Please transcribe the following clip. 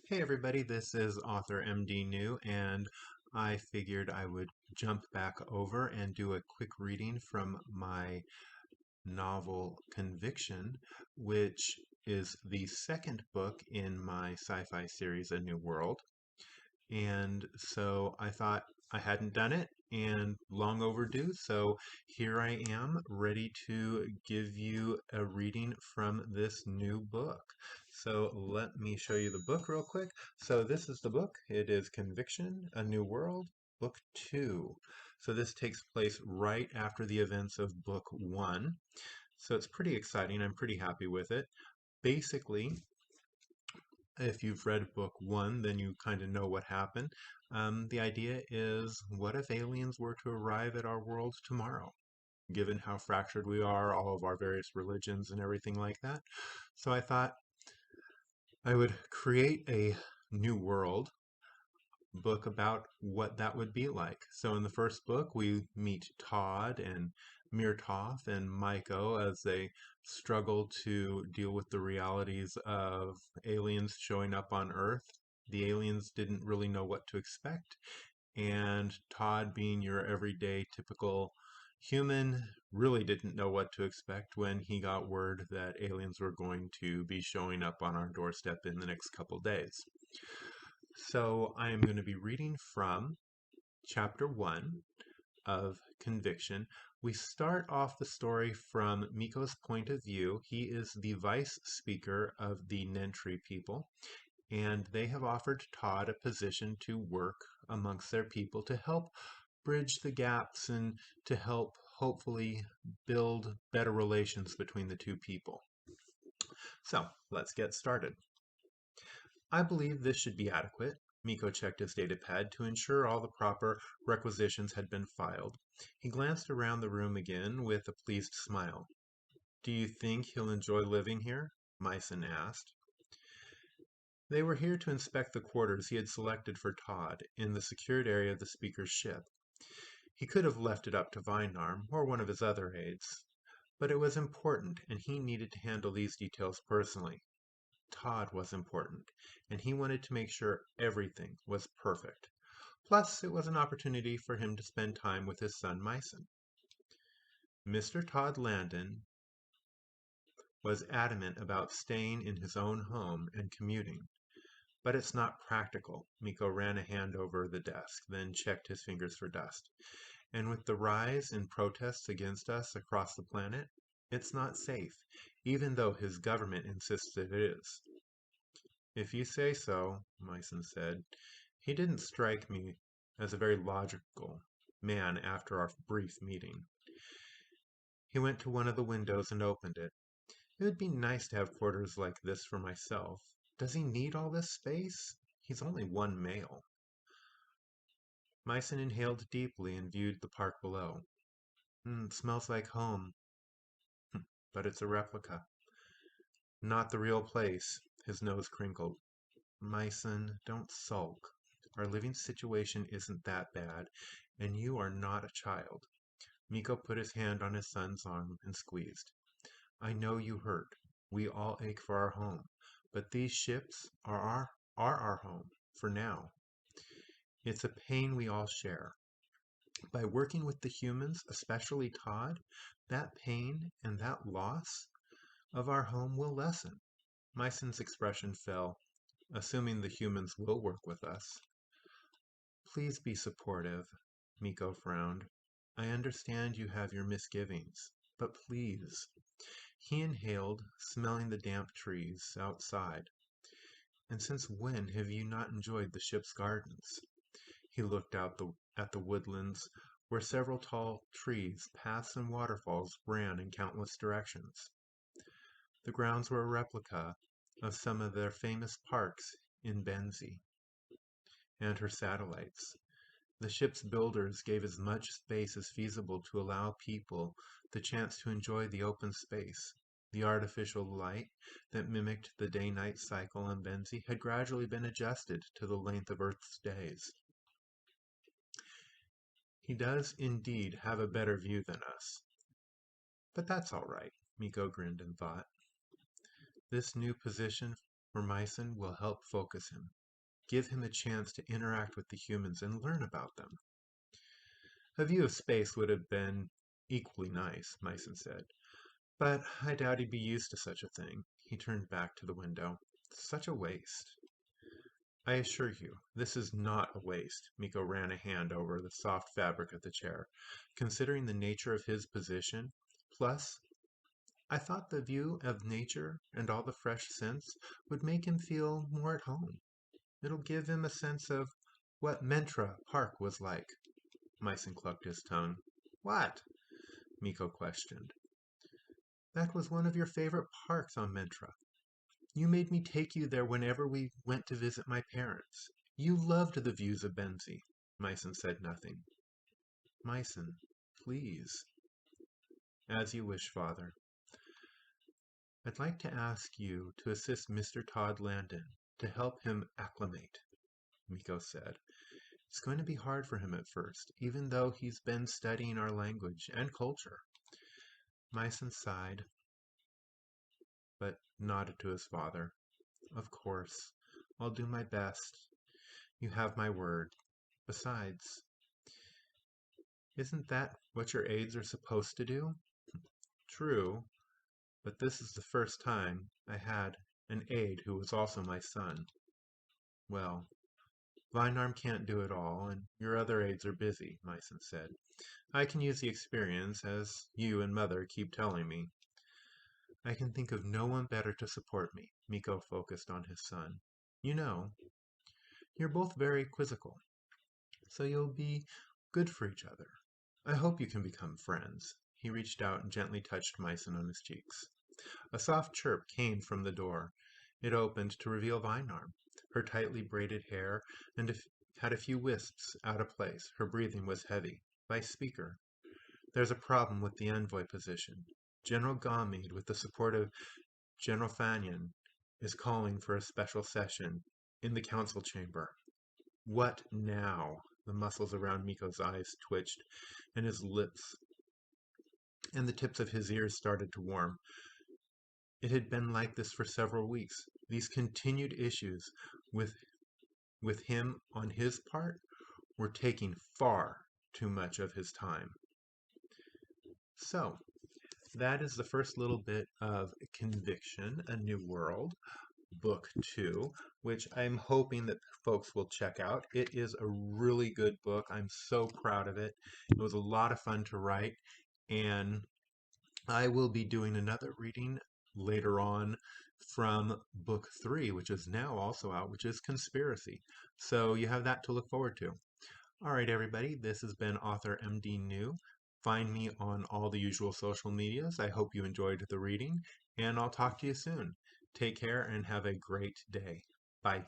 Hey everybody, this is author MD New, and I figured I would jump back over and do a quick reading from my novel Conviction, which is the second book in my sci-fi series A New World. And so I thought I hadn't done it and long overdue. So here I am ready to give you a reading from this new book. So let me show you the book real quick. So this is the book. It is Conviction, A New World, Book 2. So this takes place right after the events of Book 1. So it's pretty exciting. I'm pretty happy with it. Basically, if you've read book one, then you kind of know what happened. The idea is, what if aliens were to arrive at our world tomorrow? Given how fractured we are, all of our various religions and everything like that. So I thought I would create a new world book about what that would be like. So in the first book, we meet Todd and Mirtoff and Mi'ko as they struggle to deal with the realities of aliens showing up on Earth. The aliens didn't really know what to expect, and Todd, being your everyday typical human, really didn't know what to expect when he got word that aliens were going to be showing up on our doorstep in the next couple days. So I am going to be reading from chapter 1 of Conviction. We start off the story from Mi'ko's point of view. He is the vice speaker of the nentraee people, and they have offered Todd a position to work amongst their people to help bridge the gaps and to help hopefully build better relations between the two people. So let's get started. I believe this should be adequate. Mi'ko checked his datapad to ensure all the proper requisitions had been filed. He glanced around the room again with a pleased smile. Do you think he'll enjoy living here? Myson asked. They were here to inspect the quarters he had selected for Todd in the secured area of the speaker's ship. He could have left it up to Vinarm or one of his other aides, but it was important and he needed to handle these details personally. Todd was important, and he wanted to make sure everything was perfect. Plus, it was an opportunity for him to spend time with his son Myson. Mr. Todd Landon was adamant about staying in his own home and commuting. But it's not practical. Mi'ko ran a hand over the desk, then checked his fingers for dust. And with the rise in protests against us across the planet, it's not safe, even though his government insists it is. If you say so, Myson said. He didn't strike me as a very logical man after our brief meeting. He went to one of the windows and opened it. It would be nice to have quarters like this for myself. Does he need all this space? He's only one male. Myson inhaled deeply and viewed the park below. It smells like home. But it's a replica. Not the real place. His nose crinkled. Myson, don't sulk. Our living situation isn't that bad, and you are not a child. Mi'ko put his hand on his son's arm and squeezed. I know you hurt. We all ache for our home, but these ships are our home, for now. It's a pain we all share. By working with the humans, especially Todd, that pain and that loss of our home will lessen. Myson's expression fell, assuming the humans will work with us. Please be supportive, Mi'ko frowned. I understand you have your misgivings, but please. He inhaled, smelling the damp trees outside. And since when have you not enjoyed the ship's gardens? He looked out at the woodlands, where several tall trees, paths, and waterfalls ran in countless directions. The grounds were a replica of some of their famous parks in Benzie and her satellites. The ship's builders gave as much space as feasible to allow people the chance to enjoy the open space. The artificial light that mimicked the day-night cycle on Benzie had gradually been adjusted to the length of Earth's days. He does indeed have a better view than us. But that's all right, Mi'ko grinned and thought. This new position for Myson will help focus him. give him a chance to interact with the humans and learn about them. A view of space would have been equally nice, Myson said, but I doubt he'd be used to such a thing. He turned back to the window. Such a waste. I assure you, this is not a waste. Mi'ko ran a hand over the soft fabric of the chair. Considering the nature of his position, plus, I thought the view of nature and all the fresh scents would make him feel more at home. It'll give him a sense of what Nentraee Park was like. Myson clucked his tongue. What? Mi'ko questioned. That was one of your favorite parks on Nentraee. You made me take you there whenever we went to visit my parents. You loved the views of Benzie. Myson said nothing. Myson, please. As you wish, Father. I'd like to ask you to assist Mr. Todd Landon to help him acclimate, Mi'ko said. It's going to be hard for him at first, even though he's been studying our language and culture. Myson sighed, but nodded to his father. Of course, I'll do my best. You have my word. Besides, isn't that what your aides are supposed to do? True, but this is the first time I had an aide who was also my son. Well, Vinarm can't do it all, and your other aides are busy, Myson said. I can use the experience, as you and Mother keep telling me. I can think of no one better to support me. Mi'ko focused on his son. You know, you're both very quizzical, so you'll be good for each other. I hope you can become friends. He reached out and gently touched Myson on his cheeks. A soft chirp came from the door. It opened to reveal Vinarm. Her tightly braided hair had a few wisps out of place. Her breathing was heavy. Vice Speaker, there's a problem with the envoy position. General Gomede, with the support of General Fanyan, is calling for a special session in the council chamber. What now? The muscles around Mi'ko's eyes twitched, and his lips and the tips of his ears started to warm. It had been like this for several weeks. These continued issues with him on his part were taking far too much of his time. So, that is the first little bit of Conviction, A New World, Book 2, which I'm hoping that folks will check out. It is a really good book. I'm so proud of it. It was a lot of fun to write, and I will be doing another reading later on from Book 3, which is now also out, which is Conspiracy. So you have that to look forward to. All right, everybody, this has been author MD New. Find me on all the usual social medias. I hope you enjoyed the reading, and I'll talk to you soon. Take care and have a great day. Bye.